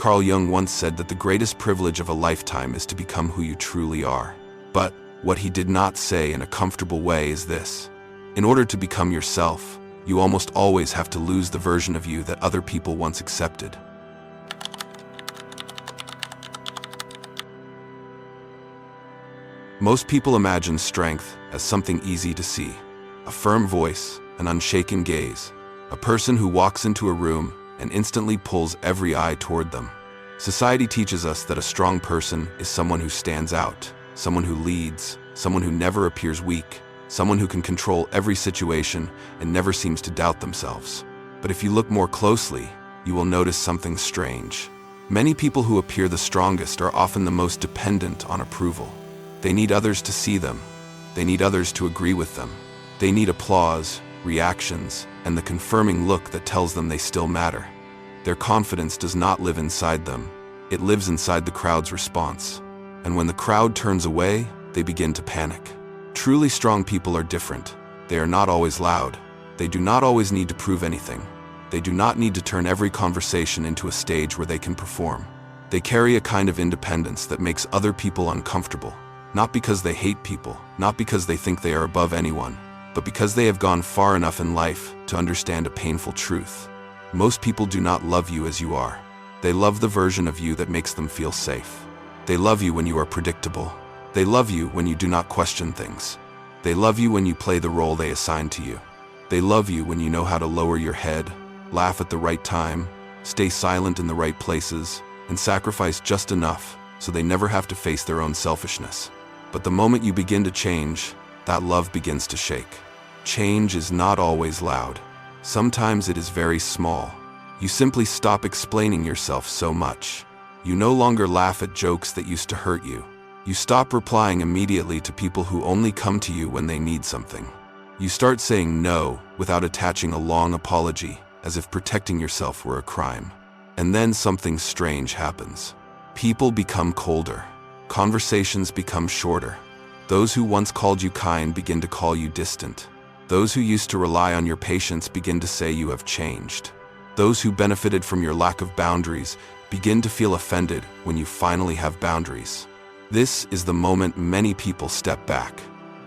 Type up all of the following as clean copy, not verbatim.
Carl Jung once said that the greatest privilege of a lifetime is to become who you truly are. But what he did not say in a comfortable way is this: in order to become yourself, you almost always have to lose the version of you that other people once accepted. Most people imagine strength as something easy to see: a firm voice, an unshaken gaze, a person who walks into a room and instantly pulls every eye toward them. Society teaches us that a strong person is someone who stands out, someone who leads, someone who never appears weak, someone who can control every situation and never seems to doubt themselves. But if you look more closely, you will notice something strange. Many people who appear the strongest are often the most dependent on approval. They need others to see them. They need others to agree with them. They need applause, reactions, and the confirming look that tells them they still matter. Their confidence does not live inside them. It lives inside the crowd's response. And when the crowd turns away, they begin to panic. Truly strong people are different. They are not always loud. They do not always need to prove anything. They do not need to turn every conversation into a stage where they can perform. They carry a kind of independence that makes other people uncomfortable. Not because they hate people, not because they think they are above anyone, but because they have gone far enough in life to understand a painful truth. Most people do not love you as you are. They love the version of you that makes them feel safe. They love you when you are predictable. They love you when you do not question things. They love you when you play the role they assign to you. They love you when you know how to lower your head, laugh at the right time, stay silent in the right places, and sacrifice just enough so they never have to face their own selfishness. But the moment you begin to change, that love begins to shake. Change is not always loud. Sometimes it is very small. You simply stop explaining yourself so much. You no longer laugh at jokes that used to hurt you. You stop replying immediately to people who only come to you when they need something. You start saying no without attaching a long apology, as if protecting yourself were a crime. And then something strange happens. People become colder. Conversations become shorter. Those who once called you kind begin to call you distant. Those who used to rely on your patience begin to say you have changed. Those who benefited from your lack of boundaries begin to feel offended when you finally have boundaries. This is the moment many people step back,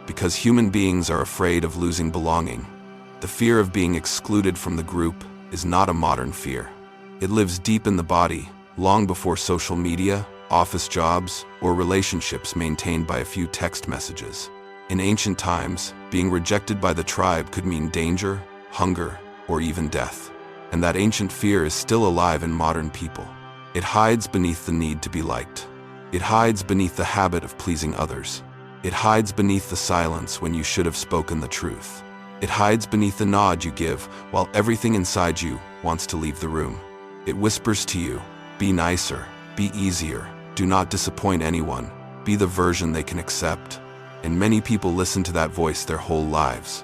because human beings are afraid of losing belonging. The fear of being excluded from the group is not a modern fear. It lives deep in the body, long before social media, office jobs, or relationships maintained by a few text messages. In ancient times, being rejected by the tribe could mean danger, hunger, or even death. And that ancient fear is still alive in modern people. It hides beneath the need to be liked. It hides beneath the habit of pleasing others. It hides beneath the silence when you should have spoken the truth. It hides beneath the nod you give while everything inside you wants to leave the room. It whispers to you, be nicer, be easier, do not disappoint anyone, be the version they can accept. And many people listen to that voice their whole lives.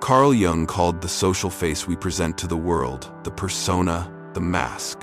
Carl Jung called the social face we present to the world the persona, the mask.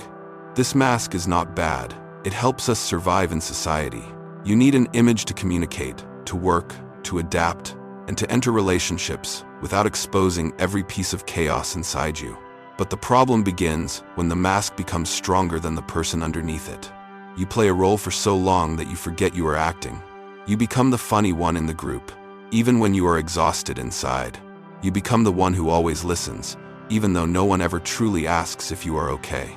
This mask is not bad. It helps us survive in society. You need an image to communicate, to work, to adapt, and to enter relationships without exposing every piece of chaos inside you. But the problem begins when the mask becomes stronger than the person underneath it. You play a role for so long that you forget you are acting. You become the funny one in the group, even when you are exhausted inside. You become the one who always listens, even though no one ever truly asks if you are okay.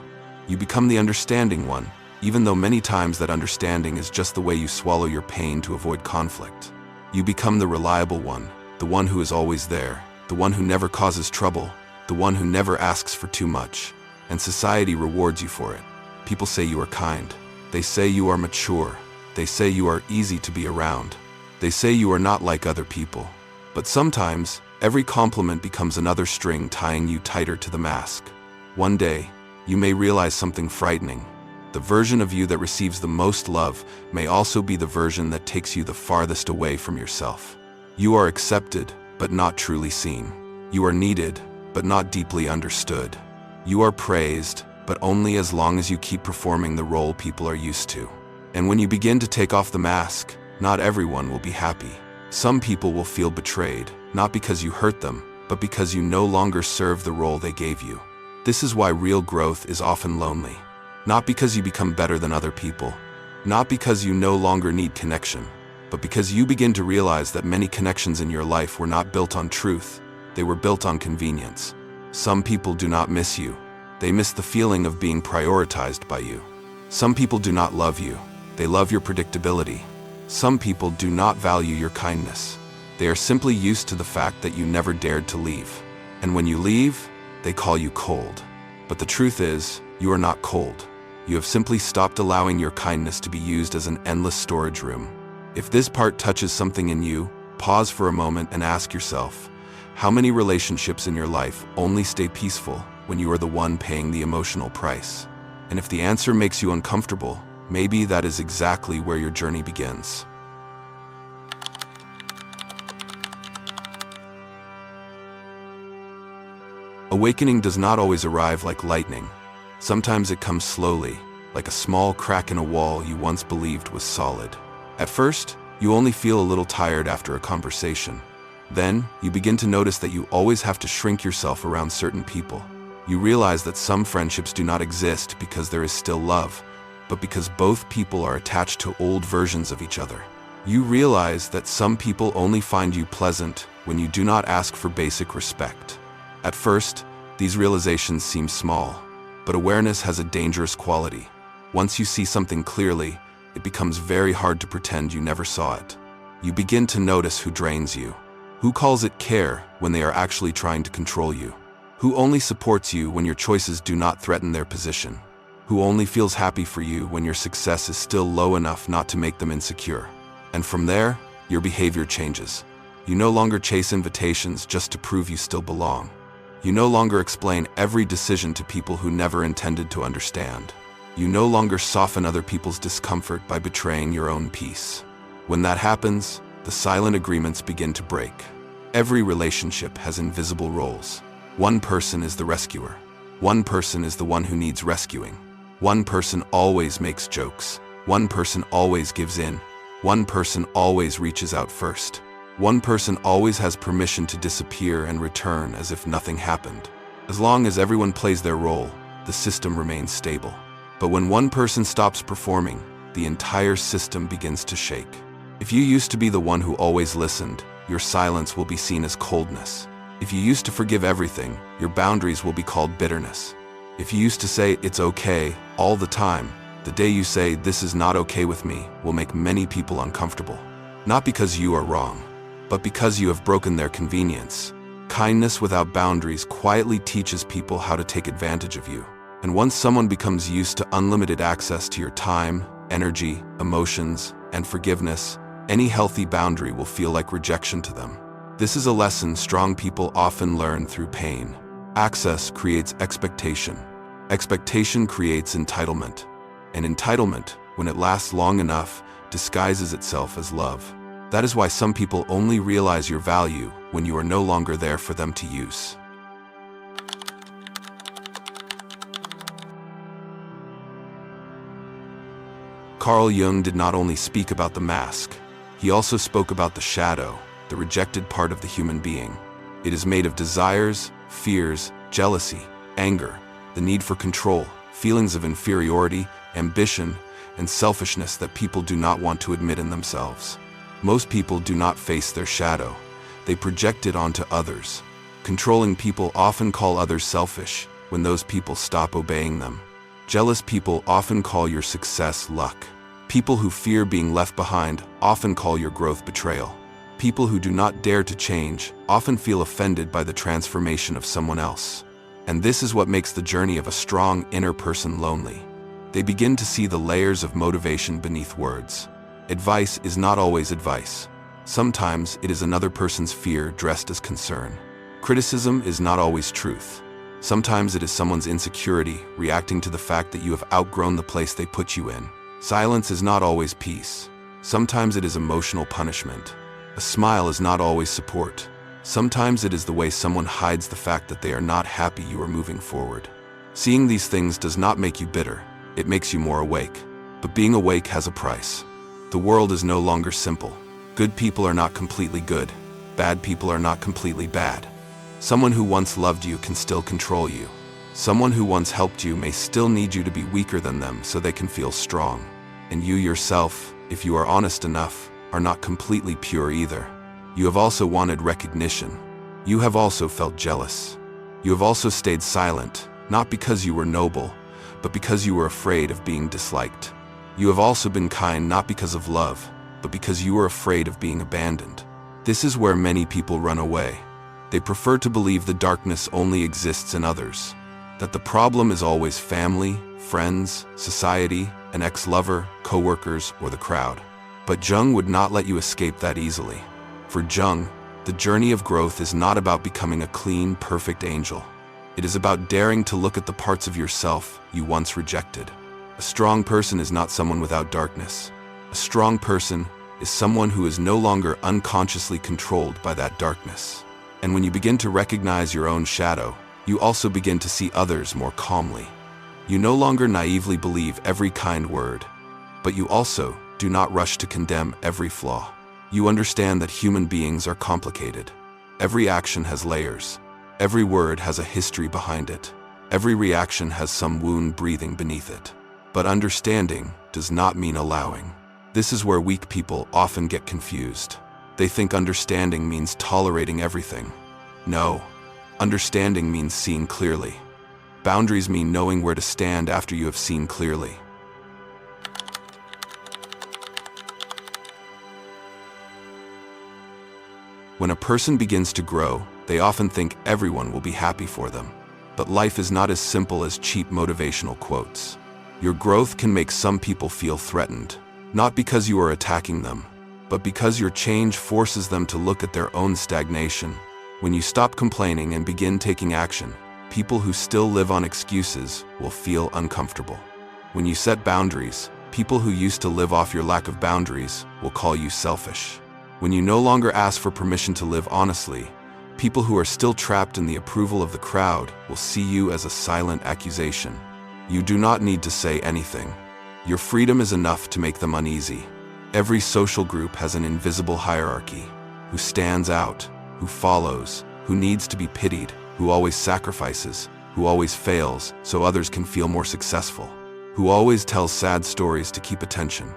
You become the understanding one, even though many times that understanding is just the way you swallow your pain to avoid conflict. You become the reliable one, the one who is always there, the one who never causes trouble, the one who never asks for too much, and society rewards you for it. People say you are kind. They say you are mature. They say you are easy to be around. They say you are not like other people. But sometimes, every compliment becomes another string tying you tighter to the mask. One day, you may realize something frightening. The version of you that receives the most love may also be the version that takes you the farthest away from yourself. You are accepted, but not truly seen. You are needed, but not deeply understood. You are praised, but only as long as you keep performing the role people are used to. And when you begin to take off the mask, not everyone will be happy. Some people will feel betrayed, not because you hurt them, but because you no longer serve the role they gave you. This is why real growth is often lonely. Not because you become better than other people, not because you no longer need connection, but because you begin to realize that many connections in your life were not built on truth, they were built on convenience. Some people do not miss you. They miss the feeling of being prioritized by you. Some people do not love you. They love your predictability. Some people do not value your kindness. They are simply used to the fact that you never dared to leave. And when you leave, they call you cold. But the truth is, you are not cold. You have simply stopped allowing your kindness to be used as an endless storage room. If this part touches something in you, pause for a moment and ask yourself, how many relationships in your life only stay peaceful when you are the one paying the emotional price? And if the answer makes you uncomfortable, maybe that is exactly where your journey begins. Awakening does not always arrive like lightning. Sometimes it comes slowly, like a small crack in a wall you once believed was solid. At first, you only feel a little tired after a conversation. Then, you begin to notice that you always have to shrink yourself around certain people. You realize that some friendships do not exist because there is still love, but because both people are attached to old versions of each other. You realize that some people only find you pleasant when you do not ask for basic respect. At first, these realizations seem small, but awareness has a dangerous quality. Once you see something clearly, it becomes very hard to pretend you never saw it. You begin to notice who drains you, who calls it care when they are actually trying to control you, who only supports you when your choices do not threaten their position, who only feels happy for you when your success is still low enough not to make them insecure. And from there, your behavior changes. You no longer chase invitations just to prove you still belong. You no longer explain every decision to people who never intended to understand. You no longer soften other people's discomfort by betraying your own peace. When that happens, the silent agreements begin to break. Every relationship has invisible roles. One person is the rescuer. One person is the one who needs rescuing. One person always makes jokes. One person always gives in. One person always reaches out first. One person always has permission to disappear and return as if nothing happened. As long as everyone plays their role, the system remains stable. But when one person stops performing, the entire system begins to shake. If you used to be the one who always listened, your silence will be seen as coldness. If you used to forgive everything, your boundaries will be called bitterness. If you used to say, "It's okay," all the time, the day you say, "This is not okay with me," will make many people uncomfortable. Not because you are wrong, but because you have broken their convenience. Kindness without boundaries quietly teaches people how to take advantage of you. And once someone becomes used to unlimited access to your time, energy, emotions, and forgiveness, any healthy boundary will feel like rejection to them. This is a lesson strong people often learn through pain. Access creates expectation. Expectation creates entitlement. And entitlement, when it lasts long enough, disguises itself as love. That is why some people only realize your value when you are no longer there for them to use. Carl Jung did not only speak about the mask, he also spoke about the shadow, the rejected part of the human being. It is made of desires, fears, jealousy, anger, the need for control, feelings of inferiority, ambition, and selfishness that people do not want to admit in themselves. Most people do not face their shadow. They project it onto others. Controlling people often call others selfish when those people stop obeying them. Jealous people often call your success luck. People who fear being left behind often call your growth betrayal. People who do not dare to change often feel offended by the transformation of someone else. And this is what makes the journey of a strong inner person lonely. They begin to see the layers of motivation beneath words. Advice is not always advice. Sometimes it is another person's fear dressed as concern. Criticism is not always truth. Sometimes it is someone's insecurity reacting to the fact that you have outgrown the place they put you in. Silence is not always peace. Sometimes it is emotional punishment. A smile is not always support. Sometimes it is the way someone hides the fact that they are not happy you are moving forward. Seeing these things does not make you bitter. It makes you more awake. But being awake has a price. The world is no longer simple. Good people are not completely good. Bad people are not completely bad. Someone who once loved you can still control you. Someone who once helped you may still need you to be weaker than them so they can feel strong. And you yourself, if you are honest enough, are not completely pure either. You have also wanted recognition. You have also felt jealous. You have also stayed silent, not because you were noble, but because you were afraid of being disliked. You have also been kind not because of love, but because you were afraid of being abandoned. This is where many people run away. They prefer to believe the darkness only exists in others, that the problem is always family, friends, society, an ex-lover, co-workers, or the crowd. But Jung would not let you escape that easily. For Jung, the journey of growth is not about becoming a clean, perfect angel. It is about daring to look at the parts of yourself you once rejected. A strong person is not someone without darkness. A strong person is someone who is no longer unconsciously controlled by that darkness. And when you begin to recognize your own shadow, you also begin to see others more calmly. You no longer naively believe every kind word, but you also do not rush to condemn every flaw. You understand that human beings are complicated. Every action has layers. Every word has a history behind it. Every reaction has some wound breathing beneath it. But understanding does not mean allowing. This is where weak people often get confused. They think understanding means tolerating everything. No, understanding means seeing clearly. Boundaries mean knowing where to stand after you have seen clearly. When a person begins to grow, they often think everyone will be happy for them. But life is not as simple as cheap motivational quotes. Your growth can make some people feel threatened, not because you are attacking them, but because your change forces them to look at their own stagnation. When you stop complaining and begin taking action, people who still live on excuses will feel uncomfortable. When you set boundaries, people who used to live off your lack of boundaries will call you selfish. When you no longer ask for permission to live honestly, people who are still trapped in the approval of the crowd will see you as a silent accusation. You do not need to say anything. Your freedom is enough to make them uneasy. Every social group has an invisible hierarchy: who stands out, who follows, who needs to be pitied, who always sacrifices, who always fails so others can feel more successful, who always tells sad stories to keep attention.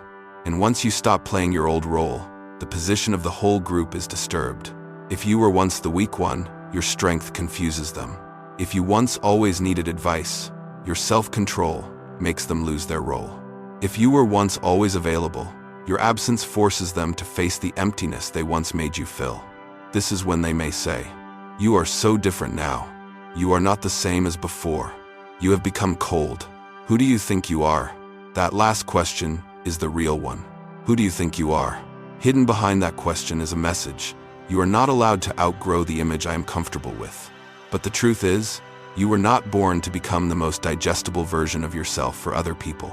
And once you stop playing your old role, the position of the whole group is disturbed. If you were once the weak one, your strength confuses them. If you once always needed advice, your self-control makes them lose their role. If you were once always available, your absence forces them to face the emptiness they once made you fill. This is when they may say, "You are so different now. You are not the same as before. You have become cold. Who do you think you are?" That last question is the real one. Who do you think you are? Hidden behind that question is a message. You are not allowed to outgrow the image I am comfortable with. But the truth is, you were not born to become the most digestible version of yourself for other people.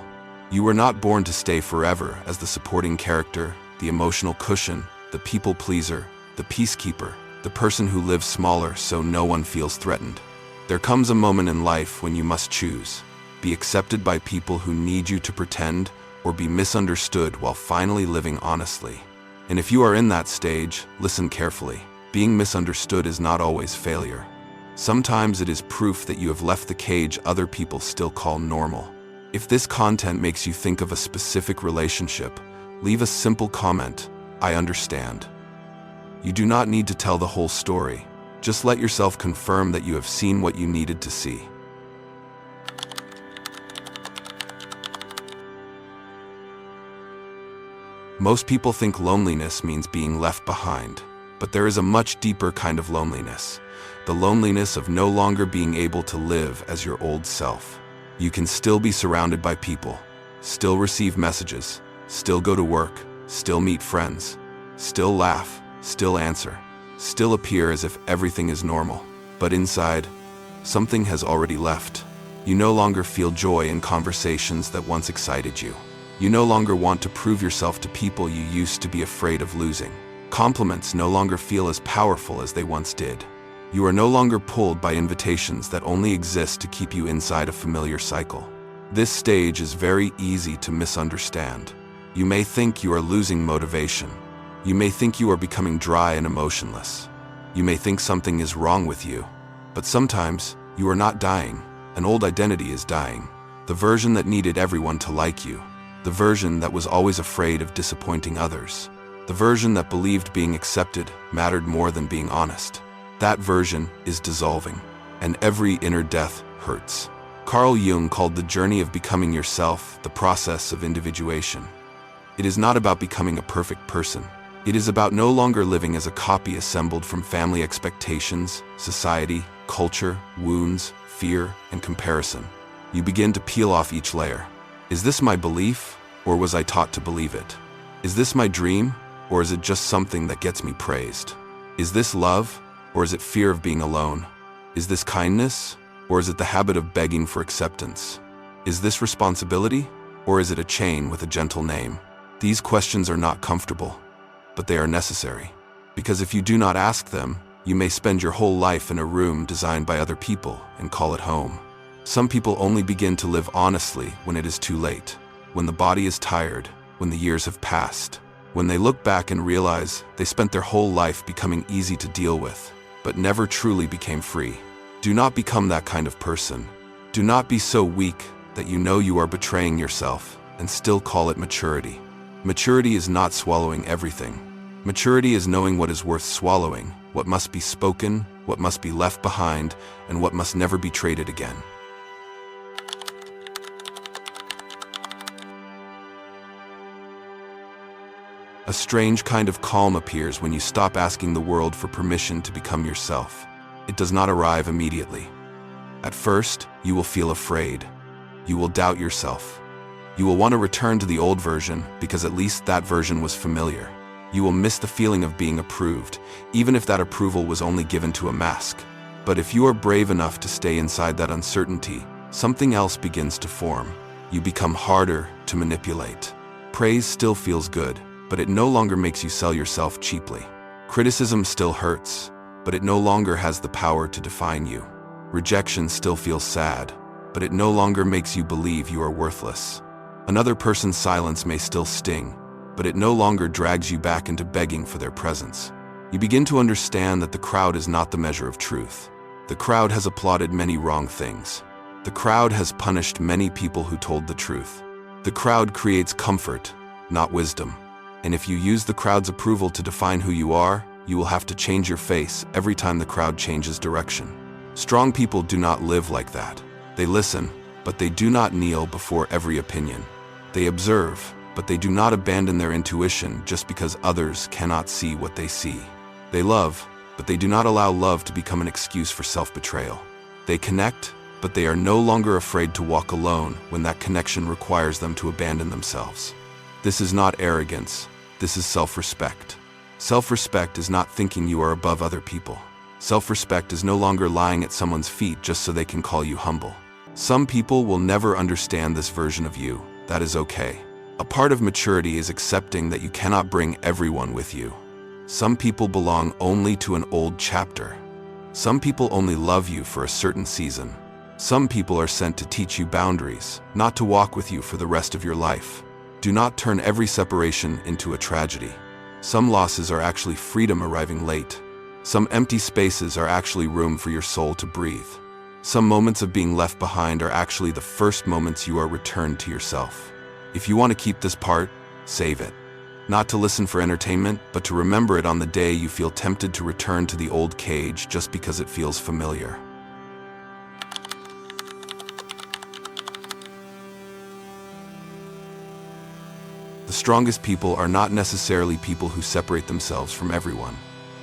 You were not born to stay forever as the supporting character, the emotional cushion, the people pleaser, the peacekeeper, the person who lives smaller so no one feels threatened. There comes a moment in life when you must choose: be accepted by people who need you to pretend, or be misunderstood while finally living honestly. And if you are in that stage, listen carefully. Being misunderstood is not always failure. Sometimes it is proof that you have left the cage other people still call normal. If this content makes you think of a specific relationship, leave a simple comment: "I understand." You do not need to tell the whole story. Just let yourself confirm that you have seen what you needed to see. Most people think loneliness means being left behind, but there is a much deeper kind of loneliness. The loneliness of no longer being able to live as your old self. You can still be surrounded by people, still receive messages, still go to work, still meet friends, still laugh, still answer, still appear as if everything is normal. But inside, something has already left. You no longer feel joy in conversations that once excited you. You no longer want to prove yourself to people you used to be afraid of losing. Compliments no longer feel as powerful as they once did. You are no longer pulled by invitations that only exist to keep you inside a familiar cycle. This stage is very easy to misunderstand. You may think you are losing motivation. You may think you are becoming dry and emotionless. You may think something is wrong with you, but sometimes you are not dying. An old identity is dying. The version that needed everyone to like you. The version that was always afraid of disappointing others. The version that believed being accepted mattered more than being honest. That version is dissolving, and every inner death hurts. Carl Jung called the journey of becoming yourself the process of individuation. It is not about becoming a perfect person. It is about no longer living as a copy assembled from family expectations, society, culture, wounds, fear, and comparison. You begin to peel off each layer. Is this my belief, or was I taught to believe it? Is this my dream, or is it just something that gets me praised? Is this love, or is it fear of being alone? Is this kindness, or is it the habit of begging for acceptance? Is this responsibility, or is it a chain with a gentle name? These questions are not comfortable, but they are necessary. Because if you do not ask them, you may spend your whole life in a room designed by other people and call it home. Some people only begin to live honestly when it is too late, when the body is tired, when the years have passed, when they look back and realize they spent their whole life becoming easy to deal with, but never truly became free. Do not become that kind of person. Do not be so weak that you know you are betraying yourself and still call it maturity. Maturity is not swallowing everything. Maturity is knowing what is worth swallowing, what must be spoken, what must be left behind, and what must never be traded again. A strange kind of calm appears when you stop asking the world for permission to become yourself. It does not arrive immediately. At first, you will feel afraid. You will doubt yourself. You will want to return to the old version because at least that version was familiar. You will miss the feeling of being approved, even if that approval was only given to a mask. But if you are brave enough to stay inside that uncertainty, something else begins to form. You become harder to manipulate. Praise still feels good, but it no longer makes you sell yourself cheaply. Criticism still hurts, but it no longer has the power to define you. Rejection still feels sad, but it no longer makes you believe you are worthless. Another person's silence may still sting, but it no longer drags you back into begging for their presence. You begin to understand that the crowd is not the measure of truth. The crowd has applauded many wrong things. The crowd has punished many people who told the truth. The crowd creates comfort, not wisdom. And if you use the crowd's approval to define who you are, you will have to change your face every time the crowd changes direction. Strong people do not live like that. They listen, but they do not kneel before every opinion. They observe, but they do not abandon their intuition just because others cannot see what they see. They love, but they do not allow love to become an excuse for self-betrayal. They connect, but they are no longer afraid to walk alone when that connection requires them to abandon themselves. This is not arrogance. This is self-respect. Self-respect is not thinking you are above other people. Self-respect is no longer lying at someone's feet just so they can call you humble. Some people will never understand this version of you. That is okay. A part of maturity is accepting that you cannot bring everyone with you. Some people belong only to an old chapter. Some people only love you for a certain season. Some people are sent to teach you boundaries, not to walk with you for the rest of your life. Do not turn every separation into a tragedy. Some losses are actually freedom arriving late. Some empty spaces are actually room for your soul to breathe. Some moments of being left behind are actually the first moments you are returned to yourself. If you want to keep this part, save it. Not to listen for entertainment, but to remember it on the day you feel tempted to return to the old cage just because it feels familiar. The strongest people are not necessarily people who separate themselves from everyone.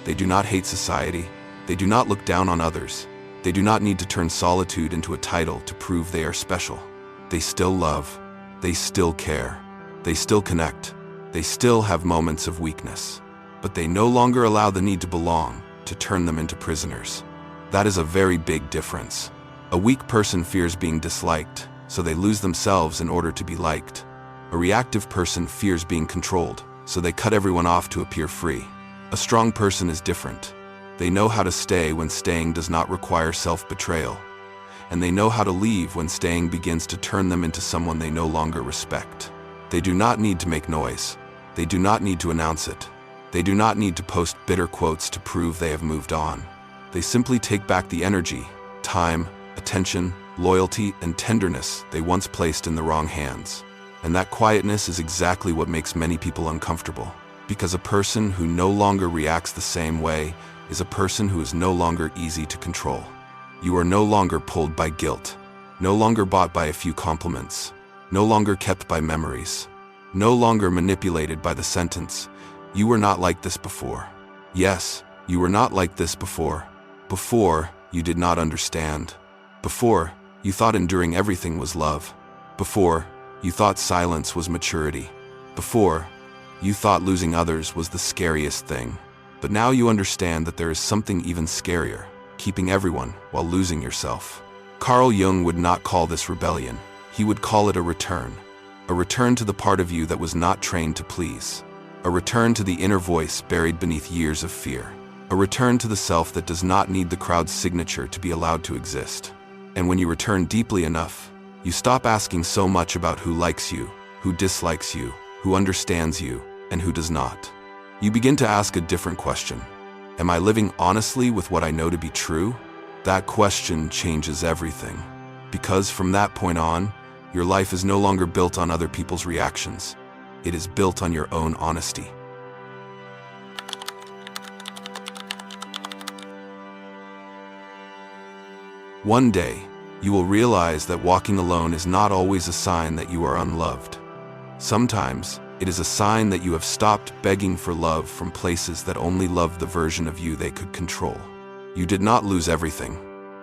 They do not hate society. They do not look down on others. They do not need to turn solitude into a title to prove they are special. They still love. They still care. They still connect. They still have moments of weakness. But they no longer allow the need to belong to turn them into prisoners. That is a very big difference. A weak person fears being disliked, so they lose themselves in order to be liked. A reactive person fears being controlled, so they cut everyone off to appear free. A strong person is different. They know how to stay when staying does not require self-betrayal, and they know how to leave when staying begins to turn them into someone they no longer respect. They do not need to make noise. They do not need to announce it. They do not need to post bitter quotes to prove they have moved on. They simply take back the energy, time, attention, loyalty, and tenderness they once placed in the wrong hands. And that quietness is exactly what makes many people uncomfortable. Because a person who no longer reacts the same way is a person who is no longer easy to control. You are no longer pulled by guilt, no longer bought by a few compliments, no longer kept by memories, no longer manipulated by the sentence, "You were not like this before." Yes, you were not like this before. Before, you did not understand. Before, you thought enduring everything was love. Before, you thought silence was maturity. Before, you thought losing others was the scariest thing. But now you understand that there is something even scarier, keeping everyone while losing yourself. Carl Jung would not call this rebellion. He would call it a return to the part of you that was not trained to please. A return to the inner voice buried beneath years of fear. A return to the self that does not need the crowd's signature to be allowed to exist. And when you return deeply enough, you stop asking so much about who likes you, who dislikes you, who understands you, and who does not. You begin to ask a different question. Am I living honestly with what I know to be true? That question changes everything. Because from that point on, your life is no longer built on other people's reactions. It is built on your own honesty. One day, you will realize that walking alone is not always a sign that you are unloved. Sometimes, it is a sign that you have stopped begging for love from places that only loved the version of you they could control. You did not lose everything.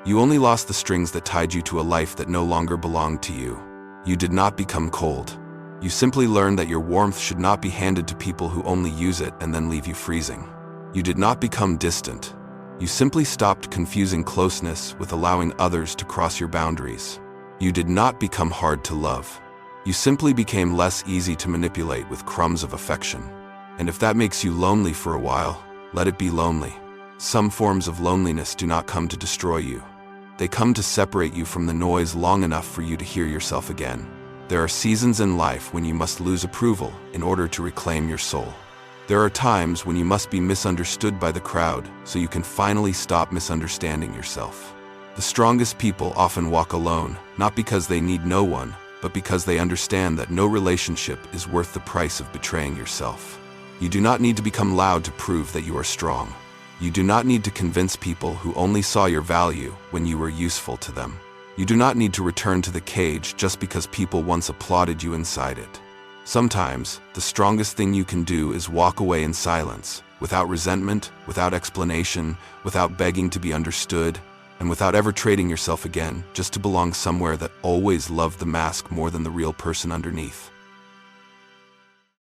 You only lost the strings that tied you to a life that no longer belonged to you. You did not become cold. You simply learned that your warmth should not be handed to people who only use it and then leave you freezing. You did not become distant. You simply stopped confusing closeness with allowing others to cross your boundaries. You did not become hard to love. You simply became less easy to manipulate with crumbs of affection. And if that makes you lonely for a while, let it be lonely. Some forms of loneliness do not come to destroy you. They come to separate you from the noise long enough for you to hear yourself again. There are seasons in life when you must lose approval in order to reclaim your soul. There are times when you must be misunderstood by the crowd so you can finally stop misunderstanding yourself. The strongest people often walk alone, not because they need no one, but because they understand that no relationship is worth the price of betraying yourself. You do not need to become loud to prove that you are strong. You do not need to convince people who only saw your value when you were useful to them. You do not need to return to the cage just because people once applauded you inside it. Sometimes, the strongest thing you can do is walk away in silence, without resentment, without explanation, without begging to be understood, and without ever trading yourself again just to belong somewhere that always loved the mask more than the real person underneath.